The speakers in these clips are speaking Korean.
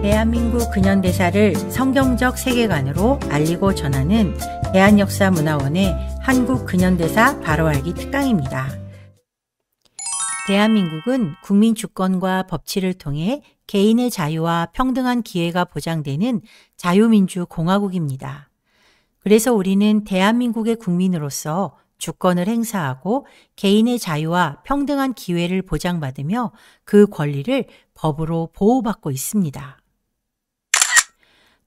대한민국 근현대사를 성경적 세계관으로 알리고 전하는 대한역사문화원의 한국 근현대사 바로알기 특강입니다. 대한민국은 국민 주권과 법치를 통해 개인의 자유와 평등한 기회가 보장되는 자유민주공화국입니다. 그래서 우리는 대한민국의 국민으로서 주권을 행사하고 개인의 자유와 평등한 기회를 보장받으며 그 권리를 법으로 보호받고 있습니다.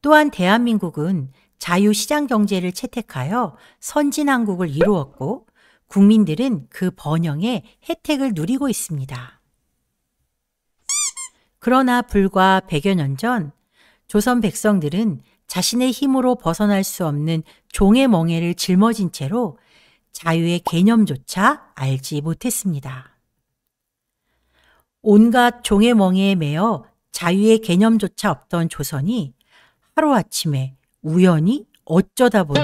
또한 대한민국은 자유시장경제를 채택하여 선진한국을 이루었고 국민들은 그 번영의 혜택을 누리고 있습니다. 그러나 불과 100여 년 전 조선 백성들은 자신의 힘으로 벗어날 수 없는 종의 멍에를 짊어진 채로 자유의 개념조차 알지 못했습니다. 온갖 종의 멍에에 매여 자유의 개념조차 없던 조선이 하루아침에 우연히 어쩌다 보니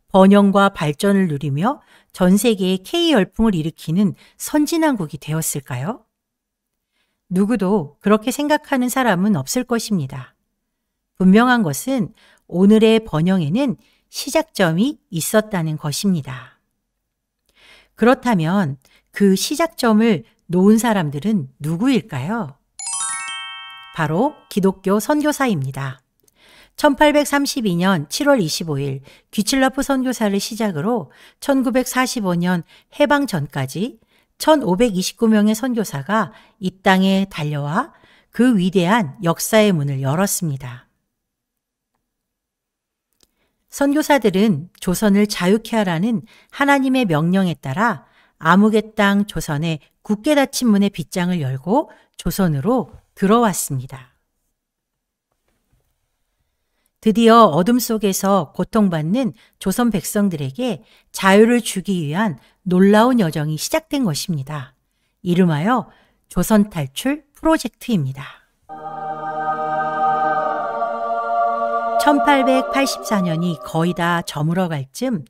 번영과 발전을 누리며 전 세계에 K열풍을 일으키는 선진한국이 되었을까요? 누구도 그렇게 생각하는 사람은 없을 것입니다. 분명한 것은 오늘의 번영에는 시작점이 있었다는 것입니다. 그렇다면 그 시작점을 놓은 사람들은 누구일까요? 바로 기독교 선교사입니다. 1832년 7월 25일 귀칠라프 선교사를 시작으로 1945년 해방 전까지 1529명의 선교사가 이 땅에 달려와 그 위대한 역사의 문을 열었습니다. 선교사들은 조선을 자유케 하라는 하나님의 명령에 따라 아무개 땅 조선의 굳게 닫힌 문의 빗장을 열고 조선으로 들어왔습니다. 드디어 어둠 속에서 고통받는 조선 백성들에게 자유를 주기 위한 놀라운 여정이 시작된 것입니다. 이름하여 조선 탈출 프로젝트입니다. 1884년이 거의 다 저물어갈 즈음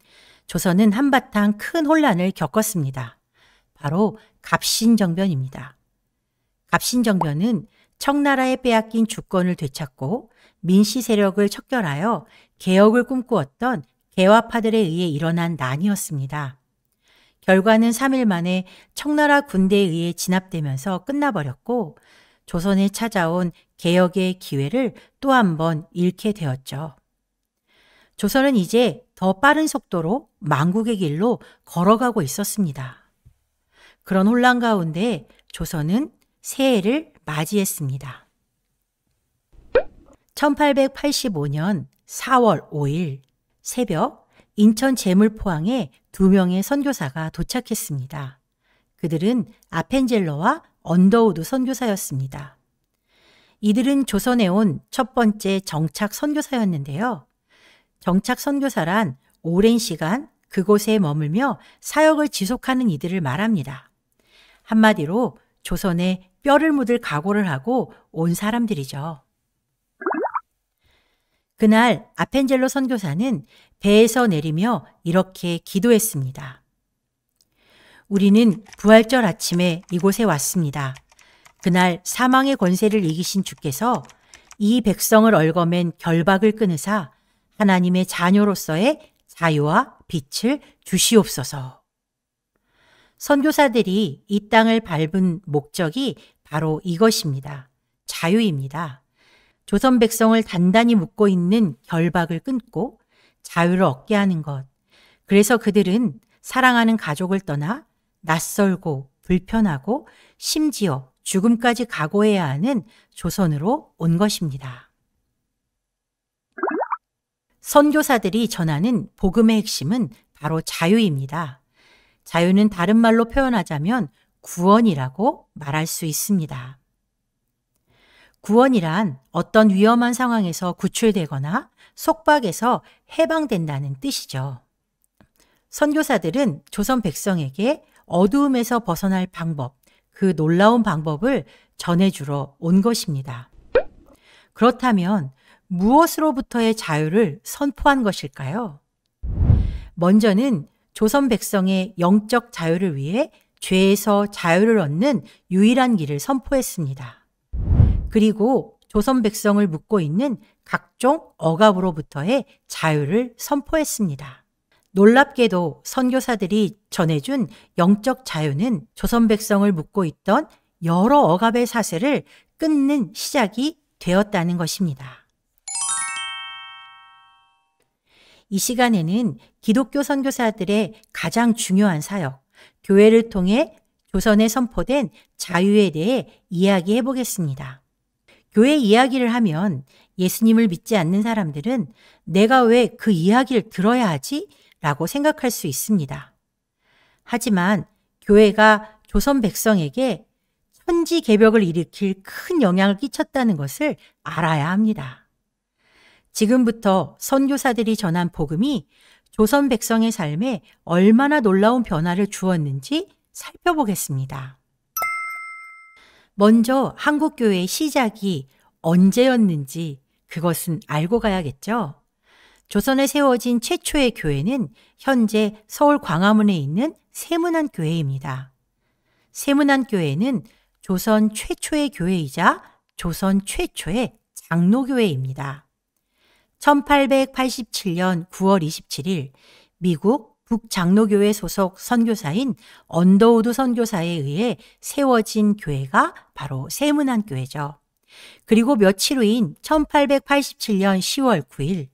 조선은 한바탕 큰 혼란을 겪었습니다. 바로 갑신정변입니다. 갑신정변은 청나라에 빼앗긴 주권을 되찾고 민씨 세력을 척결하여 개혁을 꿈꾸었던 개화파들에 의해 일어난 난이었습니다. 결과는 3일 만에 청나라 군대에 의해 진압되면서 끝나버렸고 조선에 찾아온 개혁의 기회를 또 한 번 잃게 되었죠. 조선은 이제 더 빠른 속도로 망국의 길로 걸어가고 있었습니다. 그런 혼란 가운데 조선은 새해를 맞이했습니다. 1885년 4월 5일 새벽 인천 제물포항에 2명의 선교사가 도착했습니다. 그들은 아펜젤러와 언더우드 선교사였습니다. 이들은 조선에 온 첫 번째 정착 선교사였는데요. 정착 선교사란 오랜 시간 그곳에 머물며 사역을 지속하는 이들을 말합니다. 한마디로 조선에 뼈를 묻을 각오를 하고 온 사람들이죠. 그날 아펜젤로 선교사는 배에서 내리며 이렇게 기도했습니다. 우리는 부활절 아침에 이곳에 왔습니다. 그날 사망의 권세를 이기신 주께서 이 백성을 얽어맨 결박을 끊으사 하나님의 자녀로서의 자유와 빛을 주시옵소서. 선교사들이 이 땅을 밟은 목적이 바로 이것입니다. 자유입니다. 조선 백성을 단단히 묶고 있는 결박을 끊고 자유를 얻게 하는 것. 그래서 그들은 사랑하는 가족을 떠나 낯설고 불편하고 심지어 죽음까지 각오해야 하는 조선으로 온 것입니다. 선교사들이 전하는 복음의 핵심은 바로 자유입니다. 자유는 다른 말로 표현하자면 구원이라고 말할 수 있습니다. 구원이란 어떤 위험한 상황에서 구출되거나 속박에서 해방된다는 뜻이죠. 선교사들은 조선 백성에게 어두움에서 벗어날 방법, 그 놀라운 방법을 전해주러 온 것입니다. 그렇다면 무엇으로부터의 자유를 선포한 것일까요? 먼저는 조선 백성의 영적 자유를 위해 죄에서 자유를 얻는 유일한 길을 선포했습니다. 그리고 조선 백성을 묶고 있는 각종 억압으로부터의 자유를 선포했습니다. 놀랍게도 선교사들이 전해준 영적 자유는 조선 백성을 묶고 있던 여러 억압의 사슬을 끊는 시작이 되었다는 것입니다. 이 시간에는 기독교 선교사들의 가장 중요한 사역, 교회를 통해 조선에 선포된 자유에 대해 이야기해 보겠습니다. 교회 이야기를 하면 예수님을 믿지 않는 사람들은 내가 왜 그 이야기를 들어야 하지? 라고 생각할 수 있습니다. 하지만 교회가 조선 백성에게 천지개벽을 일으킬 큰 영향을 끼쳤다는 것을 알아야 합니다. 지금부터 선교사들이 전한 복음이 조선 백성의 삶에 얼마나 놀라운 변화를 주었는지 살펴보겠습니다. 먼저 한국교회의 시작이 언제였는지 그것은 알고 가야겠죠. 조선에 세워진 최초의 교회는 현재 서울 광화문에 있는 세문안교회입니다. 세문안교회는 조선 최초의 교회이자 조선 최초의 장로교회입니다. 1887년 9월 27일 미국 북장로교회 소속 선교사인 언더우드 선교사에 의해 세워진 교회가 바로 세문안교회죠. 그리고 며칠 후인 1887년 10월 9일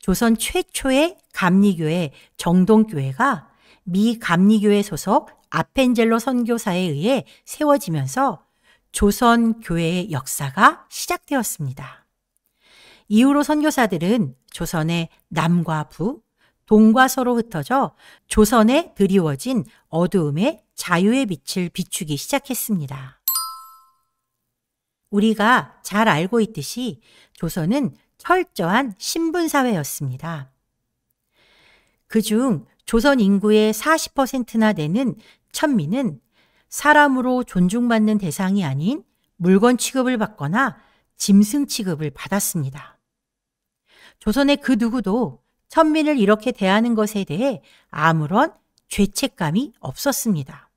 조선 최초의 감리교회 정동교회가 미 감리교회 소속 아펜젤로 선교사에 의해 세워지면서 조선 교회의 역사가 시작되었습니다. 이후로 선교사들은 조선의 남과 북, 동과 서로 흩어져 조선에 드리워진 어두움의 자유의 빛을 비추기 시작했습니다. 우리가 잘 알고 있듯이 조선은 철저한 신분사회였습니다. 그중 조선 인구의 40%나 되는 천민은 사람으로 존중받는 대상이 아닌 물건 취급을 받거나 짐승 취급을 받았습니다. 조선의 그 누구도 천민을 이렇게 대하는 것에 대해 아무런 죄책감이 없었습니다.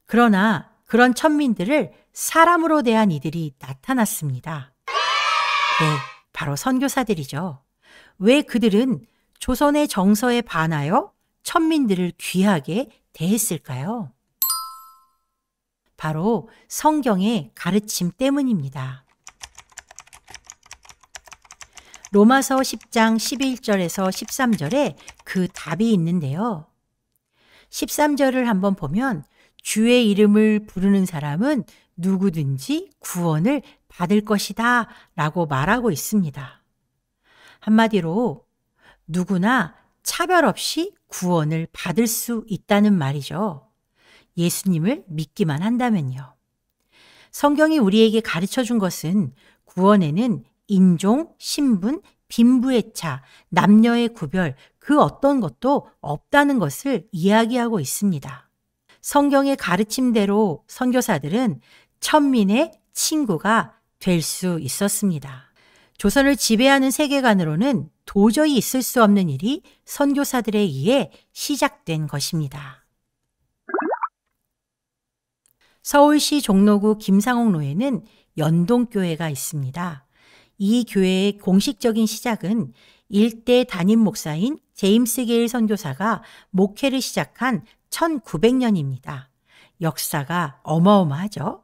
그러나 그런 천민들을 사람으로 대한 이들이 나타났습니다. 네, 바로 선교사들이죠. 왜 그들은 조선의 정서에 반하여 천민들을 귀하게 대했을까요? 바로 성경의 가르침 때문입니다. 로마서 10장 11절에서 13절에 그 답이 있는데요. 13절을 한번 보면 주의 이름을 부르는 사람은 누구든지 구원을 받을 것이다 라고 말하고 있습니다. 한마디로 누구나 차별 없이 구원을 받을 수 있다는 말이죠. 예수님을 믿기만 한다면요. 성경이 우리에게 가르쳐 준 것은 구원에는 인종, 신분, 빈부의 차, 남녀의 구별, 그 어떤 것도 없다는 것을 이야기하고 있습니다. 성경의 가르침대로 선교사들은 천민의 친구가 될 수 있었습니다. 조선을 지배하는 세계관으로는 도저히 있을 수 없는 일이 선교사들에 의해 시작된 것입니다. 서울시 종로구 김상옥로에는 연동교회가 있습니다. 이 교회의 공식적인 시작은 일대 담임 목사인 제임스 게일 선교사가 목회를 시작한 1900년입니다. 역사가 어마어마하죠.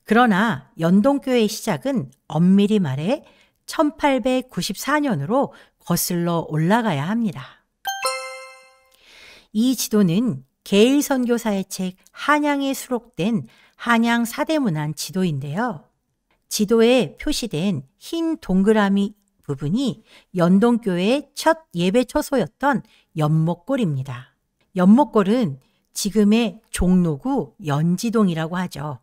그러나 연동교회의 시작은 엄밀히 말해 1894년으로 거슬러 올라가야 합니다. 이 지도는 게일 선교사의 책 한양에 수록된 한양 사대문안 지도인데요. 지도에 표시된 흰 동그라미 부분이 연동교회의 첫 예배 처소였던 연목골입니다. 연목골은 지금의 종로구 연지동이라고 하죠.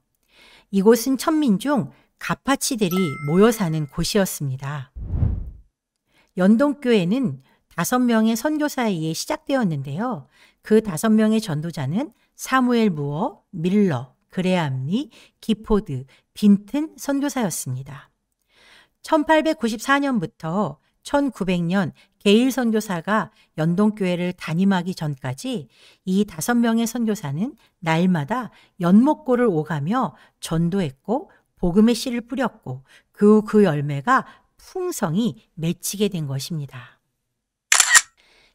이곳은 천민 중 가파치들이 모여 사는 곳이었습니다. 연동교회는 5명의 선교사에 의해 시작되었는데요. 그 5명의 전도자는 사무엘 무어, 밀러, 그레암리, 기포드, 빈튼 선교사였습니다. 1894년부터 1900년 게일 선교사가 연동교회를 담임하기 전까지 이 5명의 선교사는 날마다 연목골을 오가며 전도했고 복음의 씨를 뿌렸고 그 후 그 열매가 풍성히 맺히게 된 것입니다.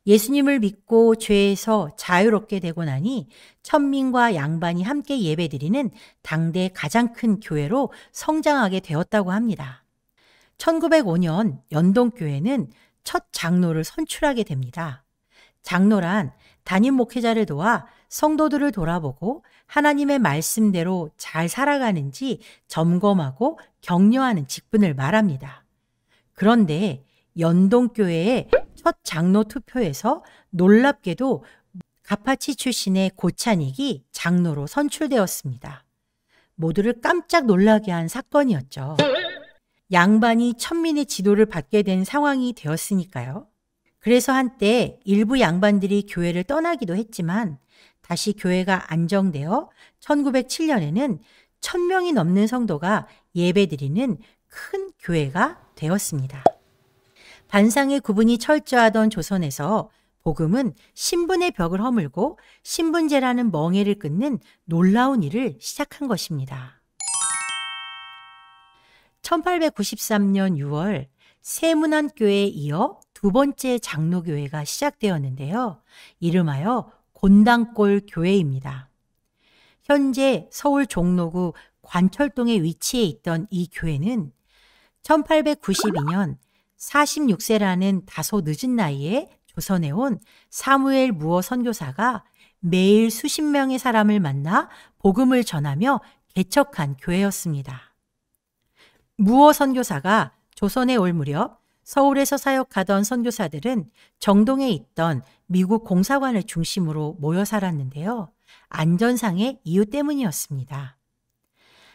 예수님을 믿고 죄에서 자유롭게 되고 나니 천민과 양반이 함께 예배드리는 당대 가장 큰 교회로 성장하게 되었다고 합니다. 1905년 연동교회는 첫 장로를 선출하게 됩니다. 장로란 담임 목회자를 도와 성도들을 돌아보고 하나님의 말씀대로 잘 살아가는지 점검하고 격려하는 직분을 말합니다. 그런데 연동교회의 첫 장로 투표에서 놀랍게도 가파치 출신의 고찬익이 장로로 선출되었습니다. 모두를 깜짝 놀라게 한 사건이었죠. 양반이 천민의 지도를 받게 된 상황이 되었으니까요. 그래서 한때 일부 양반들이 교회를 떠나기도 했지만 다시 교회가 안정되어 1907년에는 1000명이 넘는 성도가 예배드리는 큰 교회가 되었습니다. 반상의 구분이 철저하던 조선에서 복음은 신분의 벽을 허물고 신분제라는 멍에를 끊는 놀라운 일을 시작한 것입니다. 1893년 6월 세문안교회에 이어 두 번째 장로교회가 시작되었는데요. 이름하여 곤당골 교회입니다. 현재 서울 종로구 관철동에 위치해 있던 이 교회는 1892년 46세라는 다소 늦은 나이에 조선에 온 사무엘 무어 선교사가 매일 수십 명의 사람을 만나 복음을 전하며 개척한 교회였습니다. 무어 선교사가 조선에 올 무렵 서울에서 사역하던 선교사들은 정동에 있던 미국 공사관을 중심으로 모여 살았는데요. 안전상의 이유 때문이었습니다.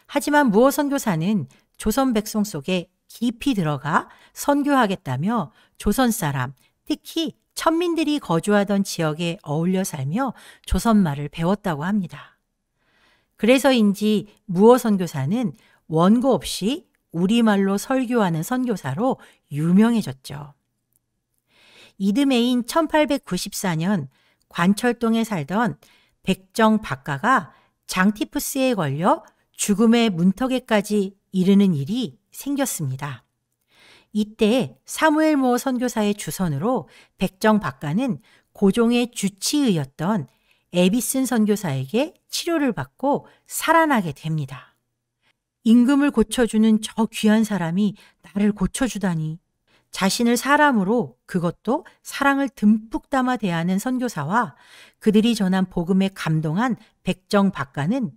하지만 무어 선교사는 조선 백성 속에 깊이 들어가 선교하겠다며 조선 사람, 특히 천민들이 거주하던 지역에 어울려 살며 조선말을 배웠다고 합니다. 그래서인지 무어 선교사는 원고 없이 우리말로 설교하는 선교사로 유명해졌죠. 이듬해인 1894년 관철동에 살던 백정 박가가 장티푸스에 걸려 죽음의 문턱에까지 이르는 일이 생겼습니다. 이때 사무엘 무어 선교사의 주선으로 백정 박가는 고종의 주치의였던 에비슨 선교사에게 치료를 받고 살아나게 됩니다. 임금을 고쳐주는 저 귀한 사람이 나를 고쳐주다니. 자신을 사람으로 그것도 사랑을 듬뿍 담아 대하는 선교사와 그들이 전한 복음에 감동한 백정 박가는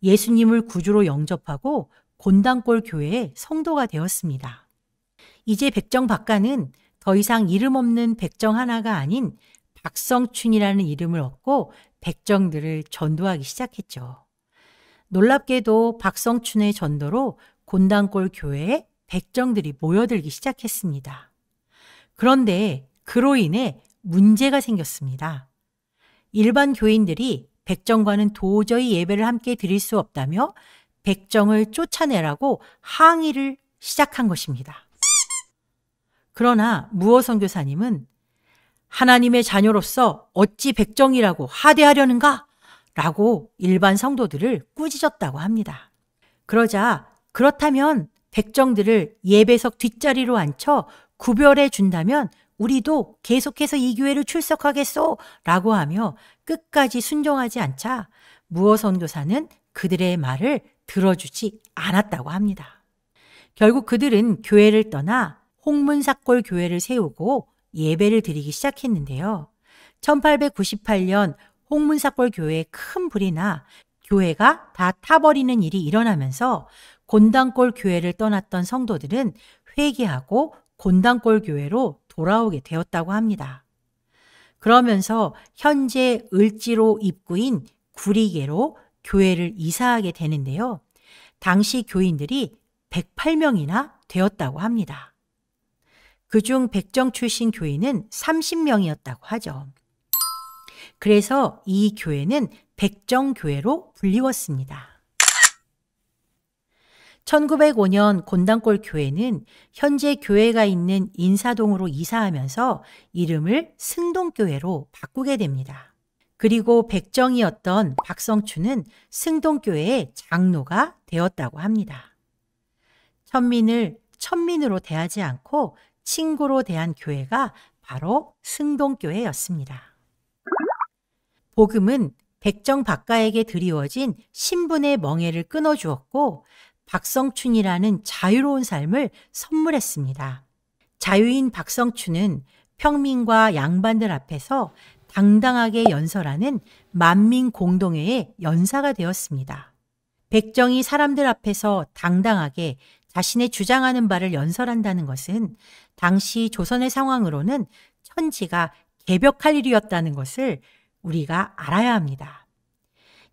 예수님을 구주로 영접하고 곤당골 교회의 성도가 되었습니다. 이제 백정 박가는 더 이상 이름 없는 백정 하나가 아닌 박성춘이라는 이름을 얻고 백정들을 전도하기 시작했죠. 놀랍게도 박성춘의 전도로 곤당골 교회에 백정들이 모여들기 시작했습니다. 그런데 그로 인해 문제가 생겼습니다. 일반 교인들이 백정과는 도저히 예배를 함께 드릴 수 없다며 백정을 쫓아내라고 항의를 시작한 것입니다. 그러나 무어 선교사님은 하나님의 자녀로서 어찌 백정이라고 하대하려는가? 라고 일반 성도들을 꾸짖었다고 합니다. 그러자 그렇다면 백정들을 예배석 뒷자리로 앉혀 구별해 준다면 우리도 계속해서 이 교회를 출석하겠소 라고 하며 끝까지 순종하지 않자 무어 선교사는 그들의 말을 들어주지 않았다고 합니다. 결국 그들은 교회를 떠나 홍문사골 교회를 세우고 예배를 드리기 시작했는데요. 1898년 홍문사골 교회에 큰 불이 나 교회가 다 타버리는 일이 일어나면서 곤당골 교회를 떠났던 성도들은 회개하고 곤당골 교회로 돌아오게 되었다고 합니다. 그러면서 현재 을지로 입구인 구리계로 교회를 이사하게 되는데요. 당시 교인들이 108명이나 되었다고 합니다. 그중 백정 출신 교인은 30명이었다고 하죠. 그래서 이 교회는 백정교회로 불리웠습니다. 1905년 곤당골 교회는 현재 교회가 있는 인사동으로 이사하면서 이름을 승동교회로 바꾸게 됩니다. 그리고 백정이었던 박성춘은 승동교회의 장로가 되었다고 합니다. 천민을 천민으로 대하지 않고 친구로 대한 교회가 바로 승동교회였습니다. 복음은 백정박가에게 드리워진 신분의 멍에를 끊어주었고 박성춘이라는 자유로운 삶을 선물했습니다. 자유인 박성춘은 평민과 양반들 앞에서 당당하게 연설하는 만민공동회의 연사가 되었습니다. 백정이 사람들 앞에서 당당하게 자신의 주장하는 바를 연설한다는 것은 당시 조선의 상황으로는 천지가 개벽할 일이었다는 것을 우리가 알아야 합니다.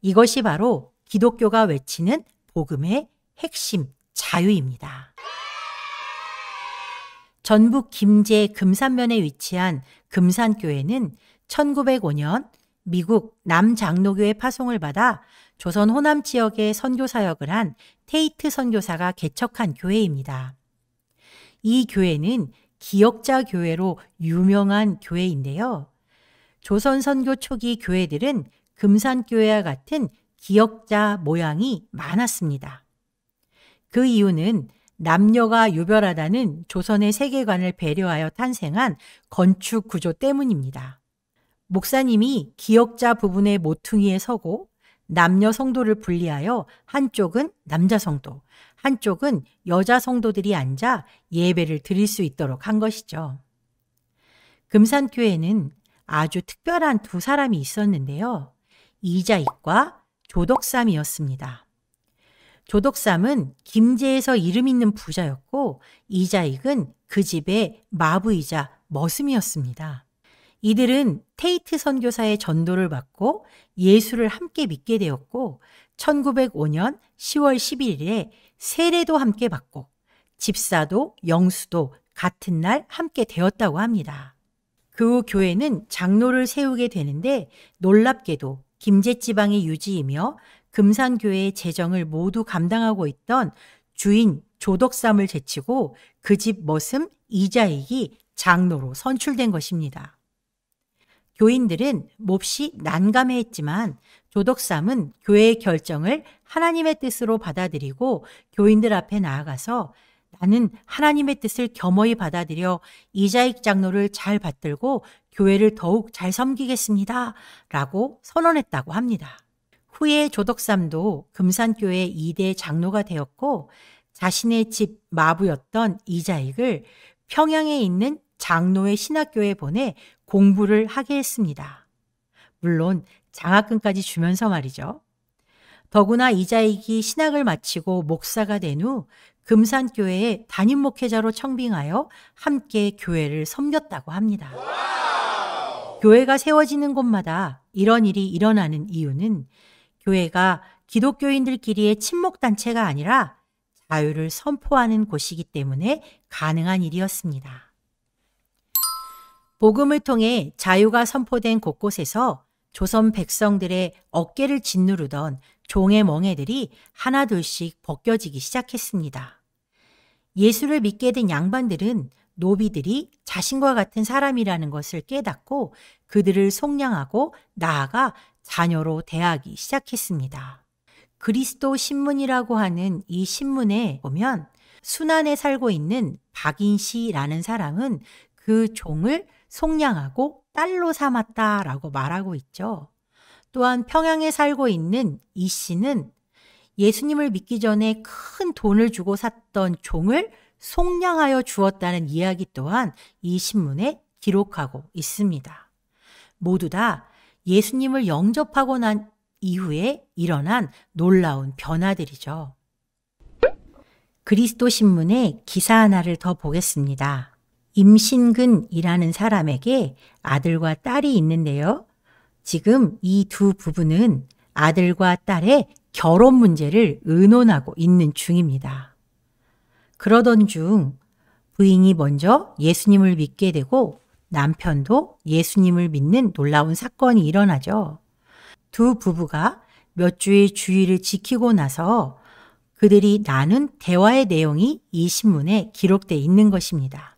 이것이 바로 기독교가 외치는 복음의 핵심 자유입니다. 전북 김제 금산면에 위치한 금산교회는 1905년 미국 남장로교회 파송을 받아 조선 호남 지역에 선교 사역을 한 테이트 선교사가 개척한 교회입니다. 이 교회는 기역자 교회로 유명한 교회인데요. 조선 선교 초기 교회들은 금산교회와 같은 기역자 모양이 많았습니다. 그 이유는 남녀가 유별하다는 조선의 세계관을 배려하여 탄생한 건축 구조 때문입니다. 목사님이 기역자 부분의 모퉁이에 서고 남녀 성도를 분리하여 한쪽은 남자 성도, 한쪽은 여자 성도들이 앉아 예배를 드릴 수 있도록 한 것이죠. 금산교회는 아주 특별한 두 사람이 있었는데요. 이자익과 조덕삼이었습니다. 조덕삼은 김제에서 이름 있는 부자였고 이자익은 그 집의 마부이자 머슴이었습니다. 이들은 테이트 선교사의 전도를 받고 예수를 함께 믿게 되었고 1905년 10월 11일에 세례도 함께 받고 집사도 영수도 같은 날 함께 되었다고 합니다. 그 후 교회는 장로를 세우게 되는데 놀랍게도 김제지방의 유지이며 금산교회의 재정을 모두 감당하고 있던 주인 조덕삼을 제치고 그 집 머슴 이자익이 장로로 선출된 것입니다. 교인들은 몹시 난감해했지만 조덕삼은 교회의 결정을 하나님의 뜻으로 받아들이고 교인들 앞에 나아가서 나는 하나님의 뜻을 겸허히 받아들여 이자익 장로를 잘 받들고 교회를 더욱 잘 섬기겠습니다. 라고 선언했다고 합니다. 후에 조덕삼도 금산교회 2대 장로가 되었고 자신의 집 마부였던 이자익을 평양에 있는 장로의 신학교에 보내 공부를 하게 했습니다. 물론 장학금까지 주면서 말이죠. 더구나 이자익이 신학을 마치고 목사가 된 후 금산교회의 담임 목회자로 청빙하여 함께 교회를 섬겼다고 합니다. 교회가 세워지는 곳마다 이런 일이 일어나는 이유는 교회가 기독교인들끼리의 친목단체가 아니라 자유를 선포하는 곳이기 때문에 가능한 일이었습니다. 복음을 통해 자유가 선포된 곳곳에서 조선 백성들의 어깨를 짓누르던 종의 멍에들이 하나둘씩 벗겨지기 시작했습니다. 예수를 믿게 된 양반들은 노비들이 자신과 같은 사람이라는 것을 깨닫고 그들을 속량하고 나아가 자녀로 대하기 시작했습니다. 그리스도 신문이라고 하는 이 신문에 보면 순안에 살고 있는 박인시라는 사람은 그 종을 속량하고 딸로 삼았다라고 말하고 있죠. 또한 평양에 살고 있는 이 씨는 예수님을 믿기 전에 큰 돈을 주고 샀던 종을 속량하여 주었다는 이야기 또한 이 신문에 기록하고 있습니다. 모두 다 예수님을 영접하고 난 이후에 일어난 놀라운 변화들이죠. 그리스도 신문의 기사 하나를 더 보겠습니다. 임신근이라는 사람에게 아들과 딸이 있는데요. 지금 이 두 부부는 아들과 딸의 결혼 문제를 의논하고 있는 중입니다. 그러던 중 부인이 먼저 예수님을 믿게 되고 남편도 예수님을 믿는 놀라운 사건이 일어나죠. 두 부부가 몇 주의 주의를 지키고 나서 그들이 나눈 대화의 내용이 이 신문에 기록되어 있는 것입니다.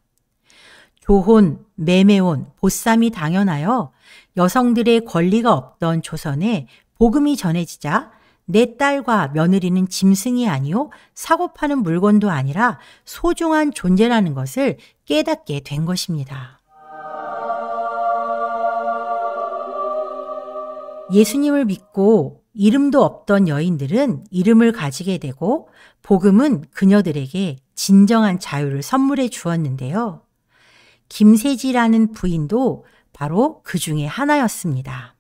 조혼, 매매혼, 보쌈이 당연하여 여성들의 권리가 없던 조선에 복음이 전해지자 내 딸과 며느리는 짐승이 아니요 사고 파는 물건도 아니라 소중한 존재라는 것을 깨닫게 된 것입니다. 예수님을 믿고 이름도 없던 여인들은 이름을 가지게 되고 복음은 그녀들에게 진정한 자유를 선물해 주었는데요. 김세지라는 부인도 바로 그 중에 하나였습니다.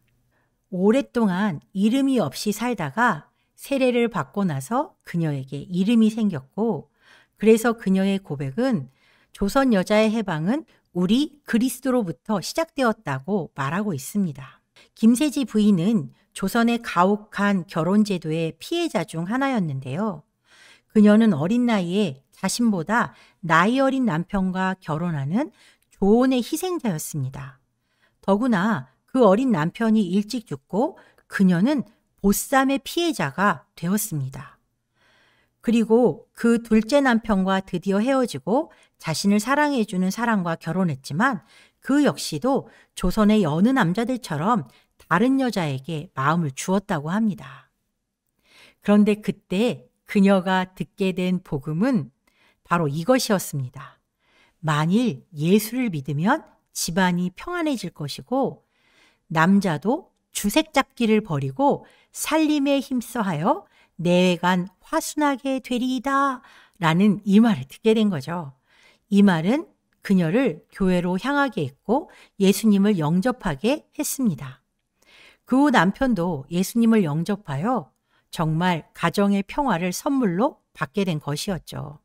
오랫동안 이름이 없이 살다가 세례를 받고 나서 그녀에게 이름이 생겼고, 그래서 그녀의 고백은 조선 여자의 해방은 우리 그리스도로부터 시작되었다고 말하고 있습니다. 김세지 부인은 조선의 가혹한 결혼제도의 피해자 중 하나였는데요. 그녀는 어린 나이에 자신보다 나이 어린 남편과 결혼하는 조언의 희생자였습니다. 더구나 그 어린 남편이 일찍 죽고 그녀는 보쌈의 피해자가 되었습니다. 그리고 그 둘째 남편과 드디어 헤어지고 자신을 사랑해주는 사람과 결혼했지만 그 역시도 조선의 여느 남자들처럼 다른 여자에게 마음을 주었다고 합니다. 그런데 그때 그녀가 듣게 된 복음은 바로 이것이었습니다. 만일 예수를 믿으면 집안이 평안해질 것이고 남자도 주색 잡기를 버리고 살림에 힘써하여 내외간 화순하게 되리이다 라는 이 말을 듣게 된 거죠. 이 말은 그녀를 교회로 향하게 했고 예수님을 영접하게 했습니다. 그 후 남편도 예수님을 영접하여 정말 가정의 평화를 선물로 받게 된 것이었죠.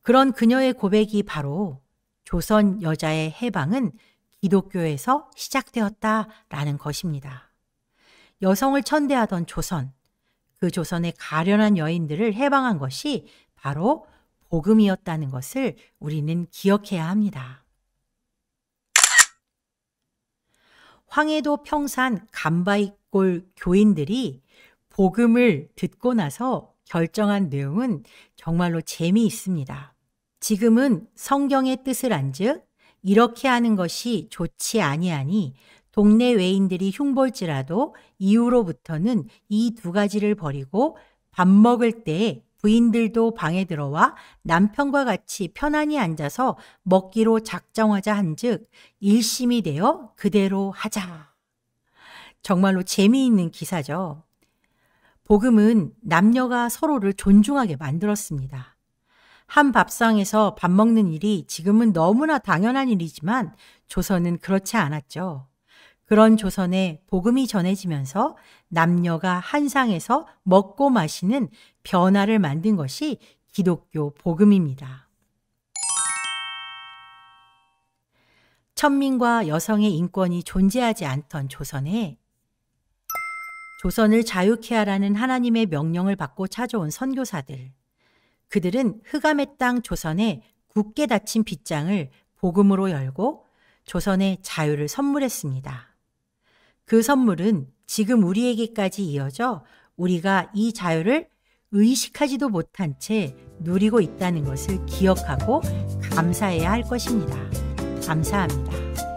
그런 그녀의 고백이 바로 조선 여자의 해방은 기독교에서 시작되었다라는 것입니다. 여성을 천대하던 조선, 그 조선의 가련한 여인들을 해방한 것이 바로 복음이었다는 것을 우리는 기억해야 합니다. 황해도 평산 간바이골 교인들이 복음을 듣고 나서 결정한 내용은 정말로 재미있습니다. 지금은 성경의 뜻을 안즉 이렇게 하는 것이 좋지 아니하니 동네 외인들이 흉볼지라도 이후로부터는 이 두 가지를 버리고 밥 먹을 때 부인들도 방에 들어와 남편과 같이 편안히 앉아서 먹기로 작정하자 한즉 일심이 되어 그대로 하자. 정말로 재미있는 기사죠. 복음은 남녀가 서로를 존중하게 만들었습니다. 한 밥상에서 밥 먹는 일이 지금은 너무나 당연한 일이지만 조선은 그렇지 않았죠. 그런 조선에 복음이 전해지면서 남녀가 한 상에서 먹고 마시는 변화를 만든 것이 기독교 복음입니다. 천민과 여성의 인권이 존재하지 않던 조선에 조선을 자유케 하라는 하나님의 명령을 받고 찾아온 선교사들, 그들은 흑암의 땅 조선에 굳게 닫힌 빗장을 복음으로 열고 조선의 자유를 선물했습니다. 그 선물은 지금 우리에게까지 이어져 우리가 이 자유를 의식하지도 못한 채 누리고 있다는 것을 기억하고 감사해야 할 것입니다. 감사합니다.